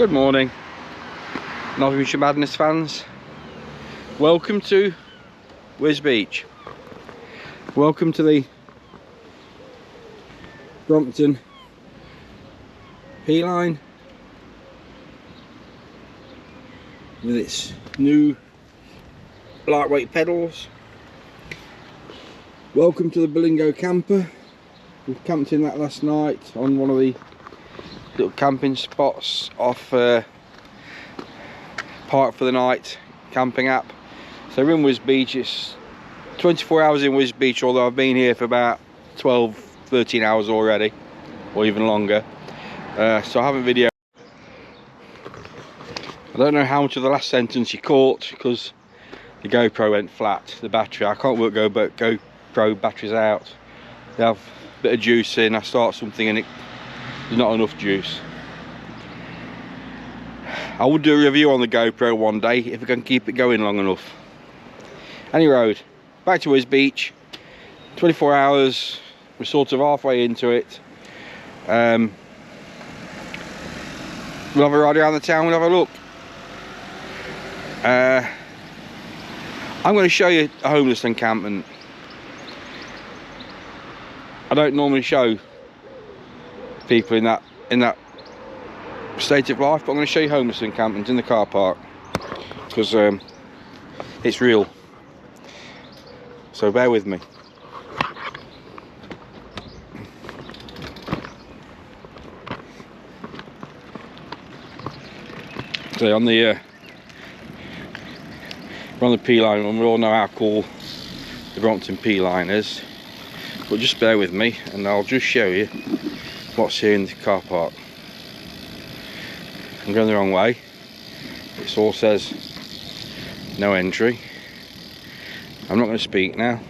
Good morning, Nottinghamshire Madness fans. Welcome to Wisbech. Welcome to the Brompton PLine with its new lightweight pedals. Welcome to the Berlingo camper. We camped in that last night on one of the little camping spots off Park4night camping app. So we're in Wisbech. It's 24 hours in Wisbech, although I've been here for about 12-13 hours already, or even longer. So I haven't videoed. I don't know how much of the last sentence you caught because the GoPro went flat, the battery. I can't work GoPro batteries out. They have a bit of juice in, I start something and there's not enough juice. I will do a review on the GoPro one day if I can keep it going long enough. Any road, back to Wisbech. 24 hours, we're sort of halfway into it. We'll have a ride around the town, we'll have a look. I'm going to show you a homeless encampment. I don't normally show people in that state of life, but I'm going to show you homeless encampments in the car park because it's real. So bear with me. So on the PLine, and we all know how cool the Brompton PLine is, but just bear with me and I'll just show you what's here in the car park. I'm going the wrong way. It all says no entry. I'm not going to speak now.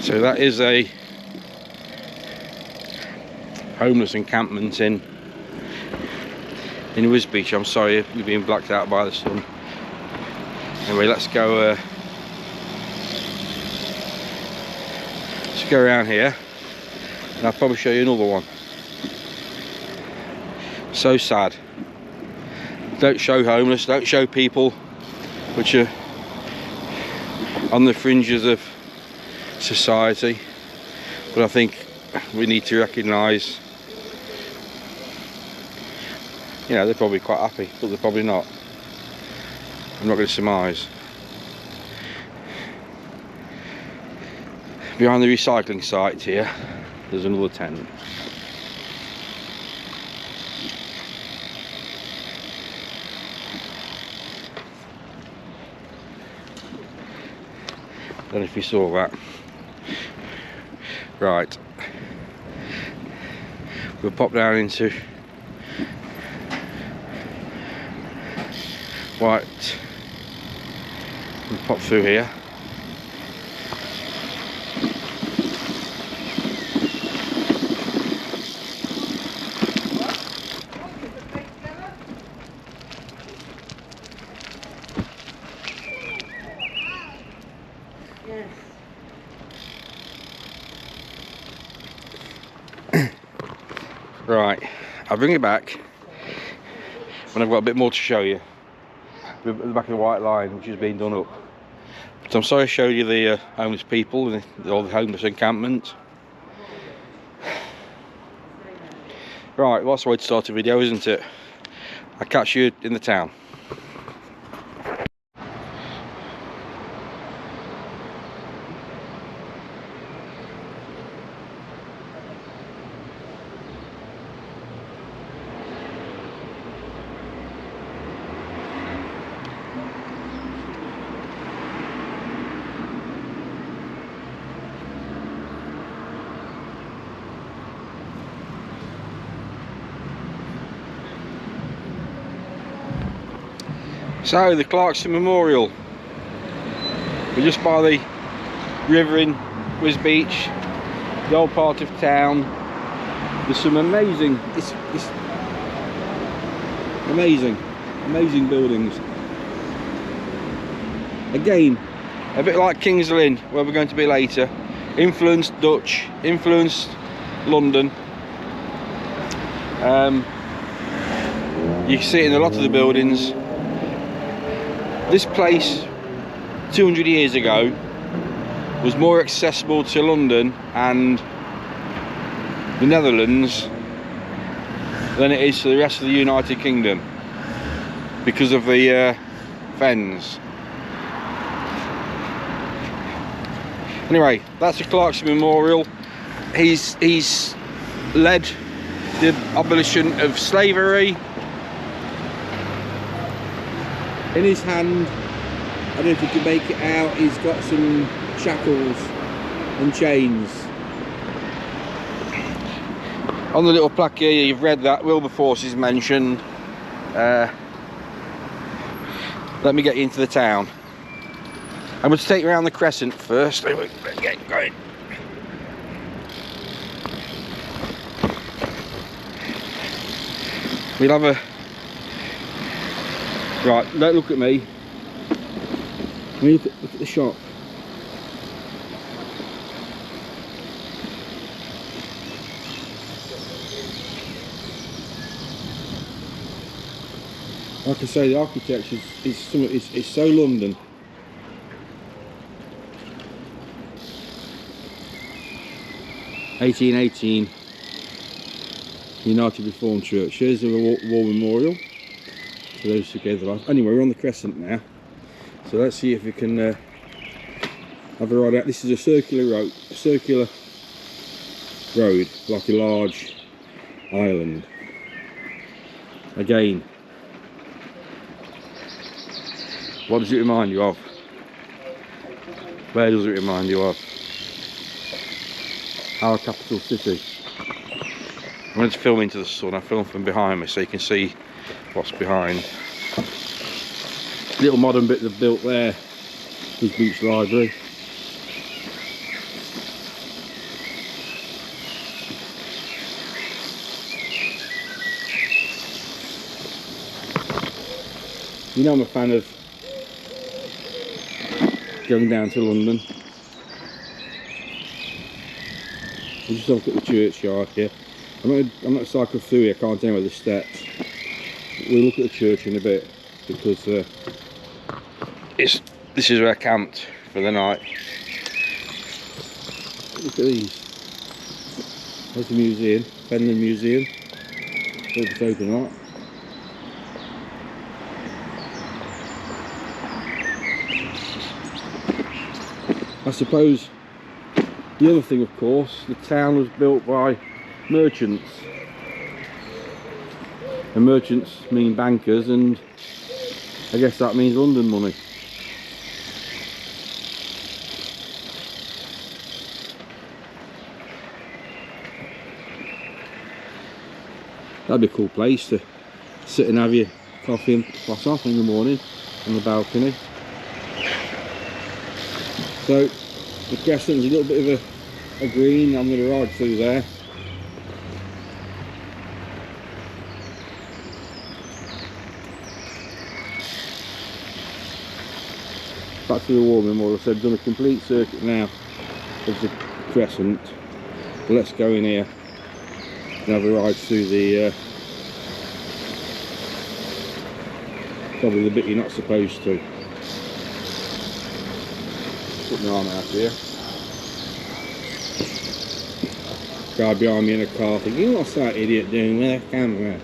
So that is a homeless encampment in Wisbech. I'm sorry you're being blacked out by the sun. Anyway, let's go around here and I'll probably show you another one. So sad. Don't show homeless, don't show people which are on the fringes of society, but I think we need to recognise, you know, they're probably quite happy, but they're probably not. I'm not going to surmise. Behind the recycling site here, there's another tent. I don't know if you saw that. Right, we'll pop down into white and pop through here. Right, I'll bring it back when I've got a bit more to show you. We're at the back of the white line, which has been done up. But I'm sorry I showed you the homeless people and all the homeless encampment. Right, well, that's the way to start a video, isn't it? I'll catch you in the town. So the Clarkson Memorial. We're just by the river in Wisbech, the old part of town. There's some amazing, it's amazing buildings. Again, a bit like King's Lynn, where we're going to be later. Influenced Dutch, influenced London. You can see it in a lot of the buildings. This place 200 years ago was more accessible to London and the Netherlands than it is to the rest of the United Kingdom because of the fens. Anyway, that's the Clarkson Memorial. He's led the abolition of slavery. In his hand, I don't know if you can make it out, he's got some shackles and chains. On the little plaque here, you've read that Wilberforce is mentioned. Let me get you into the town. I'm going to take you around the crescent first. Let's get going. We'll have a... Right, don't look at me. Look at the shop. Like I say, the architecture is so London. (1818) United Reformed Church. Here's the war memorial to those who gave their life. Anyway, we're on the crescent now, so let's see if we can have a ride out. This is a circular road, like a large island. Again, what does it remind you of? Where does it remind you of? Our capital city. I'm going to film into the sun. I film from behind me so you can see what's behind. Little modern bit they've built there is Beach Library. You know I'm a fan of going down to London. We just look at the churchyard here. I'm not cycle through here, I can't tell you where the steps. We'll look at the church in a bit because this is where I camped for the night. Look at these. There's the museum, Fenland Museum. Hope it's open or not. I suppose the other thing, of course, the town was built by merchants, and merchants mean bankers, and I guess that means London money. That'd be a cool place to sit and have your coffee and pass off in the morning on the balcony. So the crescent's a little bit of a green. I'm going to ride through there. Back to the war memorial. So I've done a complete circuit now of the crescent. But let's go in here and have a ride through the probably the bit you're not supposed to. Put my arm out here. Guy behind me in a car thinking, what's that idiot doing with a camera?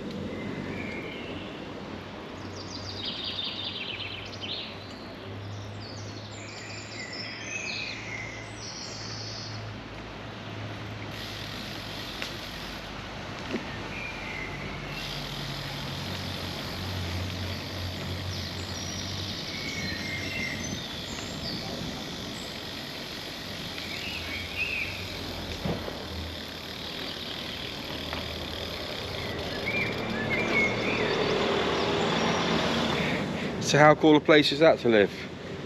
So how cool a place is that to live?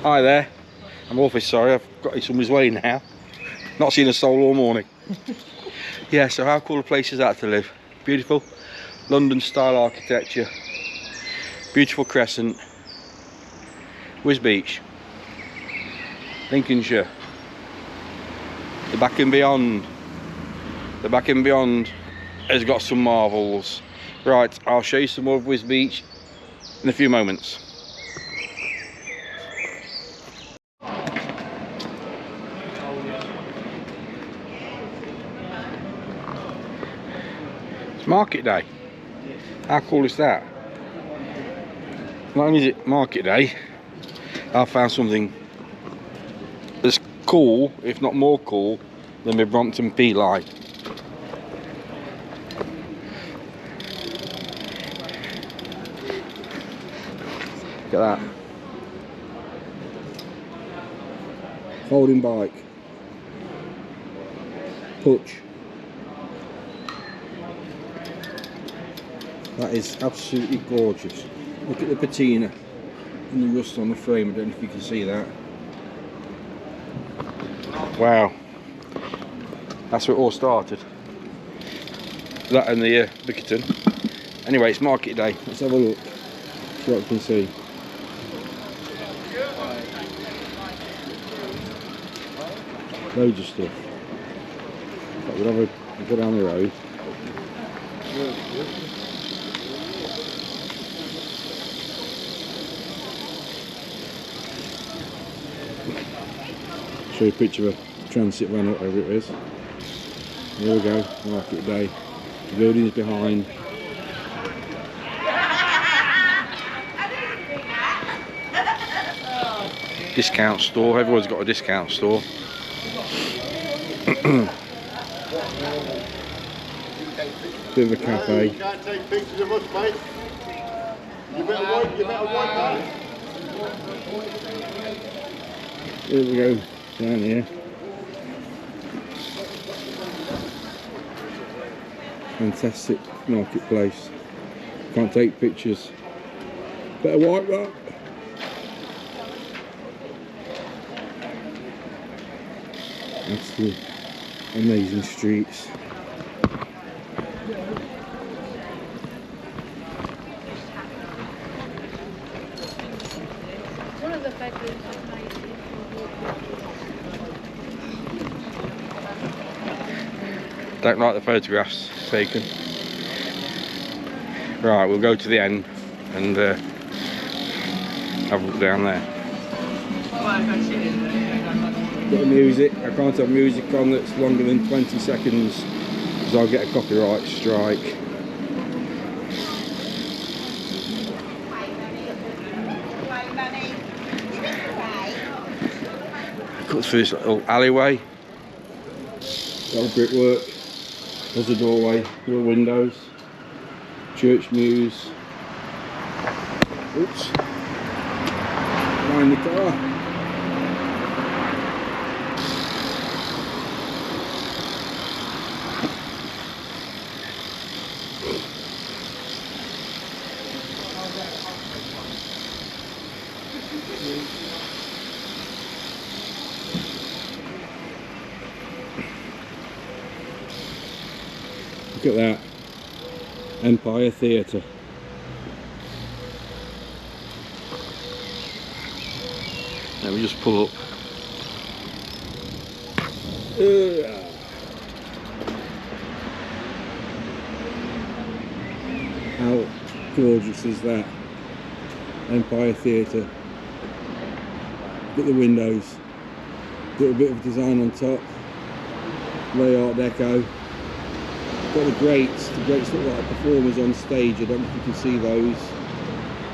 Hi there. I'm awfully sorry, I've got in somebody's way now. Not seen a soul all morning. Yeah, so how cool a place is that to live? Beautiful London style architecture. Beautiful crescent. Wisbech. Lincolnshire. The back and beyond. The back and beyond has got some marvels. Right, I'll show you some more of Wisbech in a few moments. It's market day. How cool is that? Not only is it market day, I found something as cool, if not more cool, than my Brompton PLine. Look at that. Folding bike. Putch. That is absolutely gorgeous. Look at the patina and the rust on the frame. I don't know if you can see that. Wow. That's where it all started. That and the Bickerton. Anyway, it's market day. Let's have a look. See what you can see. Loads of stuff. We'll have a go down the road. Show you a picture of a transit van or whatever it is. Here we go, market day. The building's behind. Discount store, everyone's got a discount store. Bit of a cafe. You can't take pictures of us, mate. You better wipe that. Here we go, down here. Fantastic marketplace. Can't take pictures. Better wipe that. That's the amazing streets. One of the factories is nice. Don't like the photographs taken. Right, we'll go to the end and have a look down there. Bit of music. I can't have music on that's longer than 20 seconds because I'll get a copyright strike. Cut through this little alleyway. Little brickwork. There's a doorway, little windows, church mews. Oops. Behind the car. Look at that, Empire Theatre. Let me just pull up. How gorgeous is that? Empire Theatre. Look at the windows. Little bit of design on top. Very Art Deco. Got the grates look like performers on stage. I don't know if you can see those.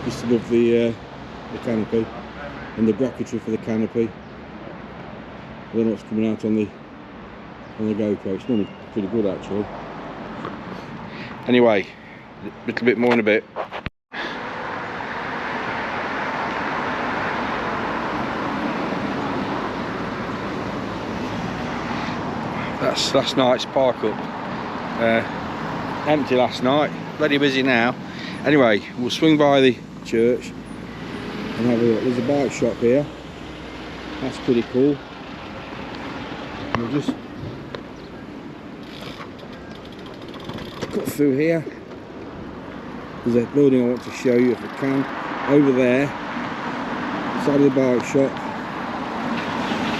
Just above the canopy and the bracketry for the canopy. I don't know what's coming out on the GoPro. It's normally pretty good actually. Anyway, a little bit more in a bit. That's last night's park up. Empty last night, bloody busy now. Anyway, we'll swing by the church And have a look, there's a bike shop here. That's pretty cool. And we'll just cut through here. There's a building I want to show you if I can. Over there, side of the bike shop,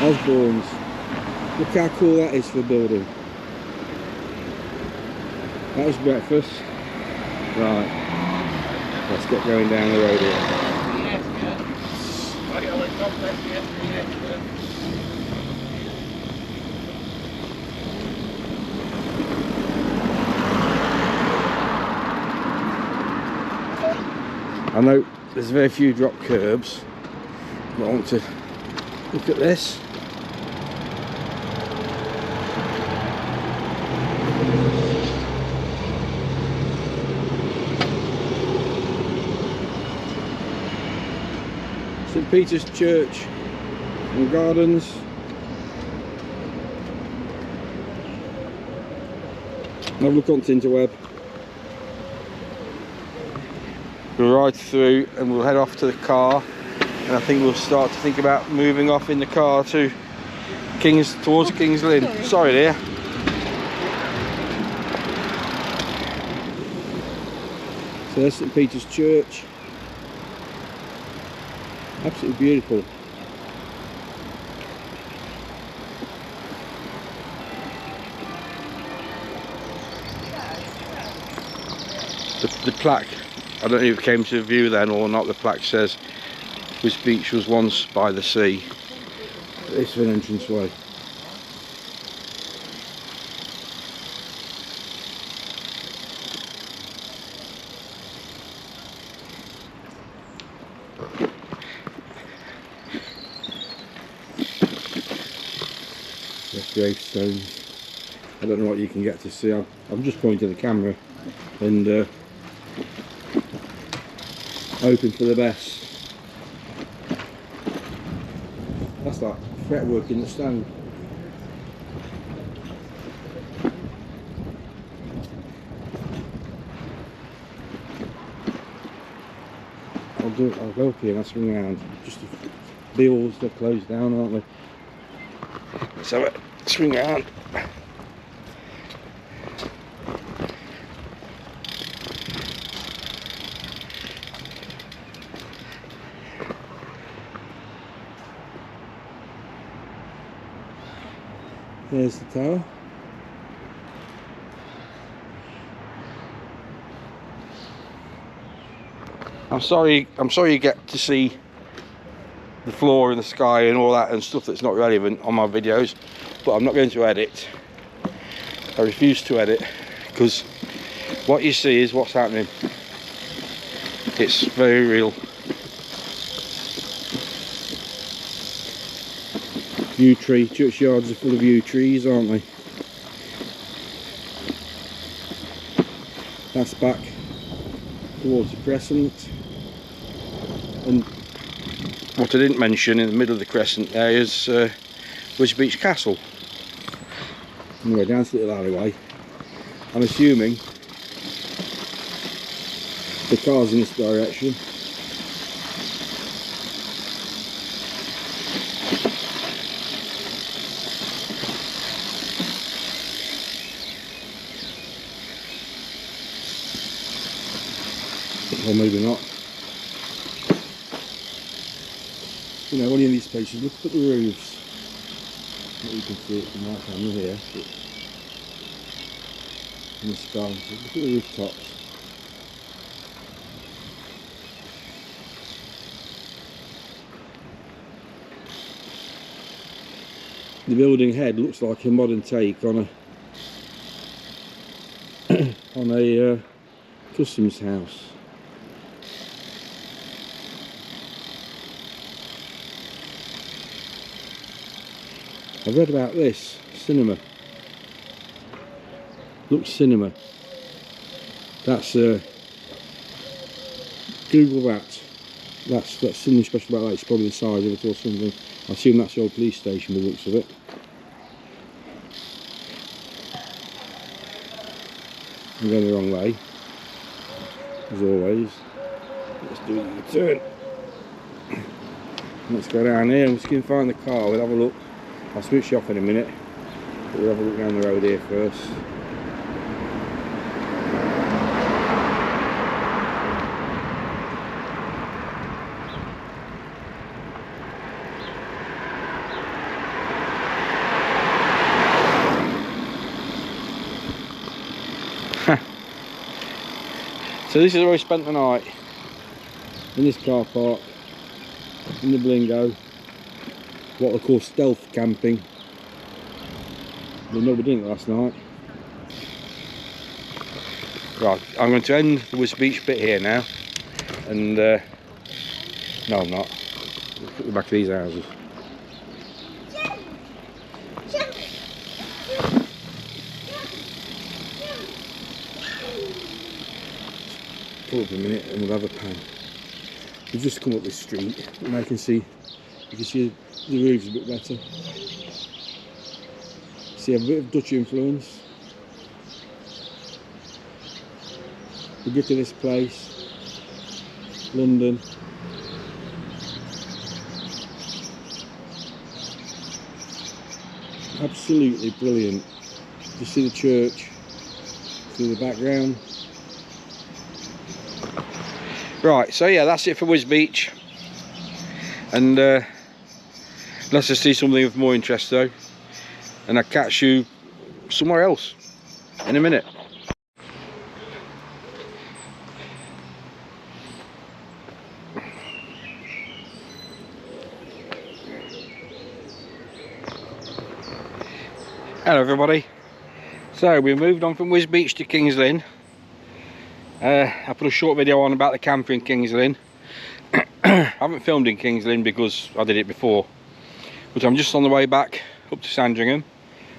Osborne's. Look how cool that is for a building. That was breakfast. Right, let's get going down the road here. I know there's very few drop curbs, but I want to look at this. St. Peter's Church and Gardens. Have a look on Tinterweb. We'll ride through and we'll head off to the car, and I think we'll start to think about moving off in the car to towards King's Lynn. Sorry dear. So there's St. Peter's Church. Absolutely beautiful. The plaque, I don't know if it came to view then or not, the plaque says Wisbech was once by the sea. This is an entranceway. There's gravestones. I don't know what you can get to see. I'm just pointing the camera and hoping for the best. That's like fretwork in the stone. I'll go up here and I'll swing around. Just the walls, they're closed down, aren't they? Let's have a swing around. There's the tower. I'm sorry you get to see the floor and the sky and all that and stuff that's not relevant on my videos, but I'm not going to edit. I refuse to edit because what you see is what's happening. It's very real. Yew tree, churchyards are full of yew trees, aren't they? That's back towards the crescent. And what I didn't mention in the middle of the crescent there is Wisbech Castle. Anyway, down to the little alleyway. I'm assuming the car's in this direction. Or maybe not. You know, any of these places, look at the roofs. What you can see it from my camera here. In the sky. Look at the rooftops. The building head looks like a modern take on a customs house. I've read about this cinema. Looks cinema. That's Google that. That's something special about that. It's probably the size of it or something. I assume that's the old police station by the looks of it. I'm going the wrong way, as always. Let's do the turn. Let's go down here. I'm just going to find the car. We'll have a look. I'll switch you off in a minute, but we'll have a look down the road here first. So this is where we spent the night, in this car park, in the Berlingo, what they call stealth camping. But no, we didn't last night. Right, I'm going to end the Wisbech bit here now, and no I'm not, we'll put the back of these houses. Pull up a minute and we'll have a pan. We've just come up this street and I can see, you can see the roof's a bit better. See a bit of Dutch influence. We get to this place, London. Absolutely brilliant. You see the church through the background. Right, so yeah, that's it for Wisbech, and let's just see something of more interest though, and I'll catch you somewhere else in a minute. Hello everybody. So we moved on from Wisbech to King's Lynn. I put a short video on about the camper in King's Lynn. I haven't filmed in King's Lynn because I did it before, but I'm just on the way back up to Sandringham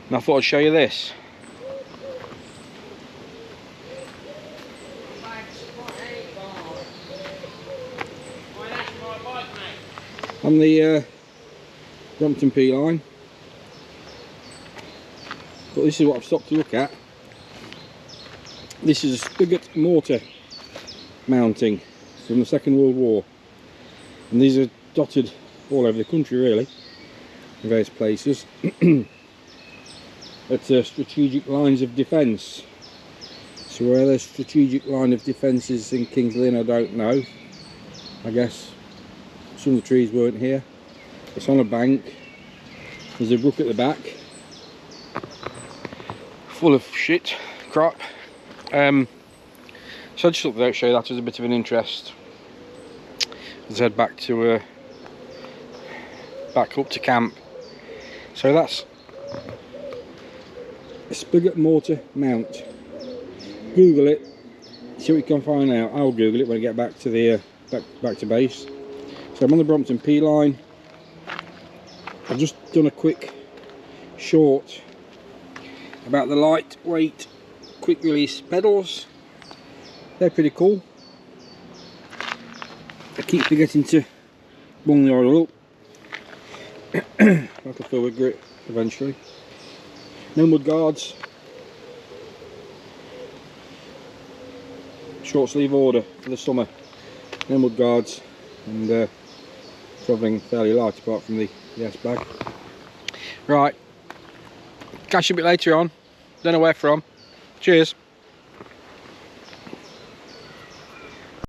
and I thought I'd show you this. On the Brompton PLine. But this is what I've stopped to look at. This is a spigot mortar mounting from the Second World War, and these are dotted all over the country really, in various places. At strategic lines of defence. So where the strategic line of defence is in King's Lynn, I don't know. I guess some of the trees weren't here. It's on a bank. There's a brook at the back full of shit, crap. So I just thought I'd show you that as a bit of an interest as I head back to back up to camp. So that's a spigot mortar mount. Google it, see what you can find out. I'll Google it when I get back to the back to base. So I'm on the Brompton PLine. I've just done a quick short about the lightweight quick release pedals. They're pretty cool. I keep forgetting to bung the oil up. That'll fill with grit eventually. No mud guards. Short sleeve order for the summer. No mud guards, and travelling fairly light apart from the S bag. Right, catch you a bit later on. Don't know where from. Cheers.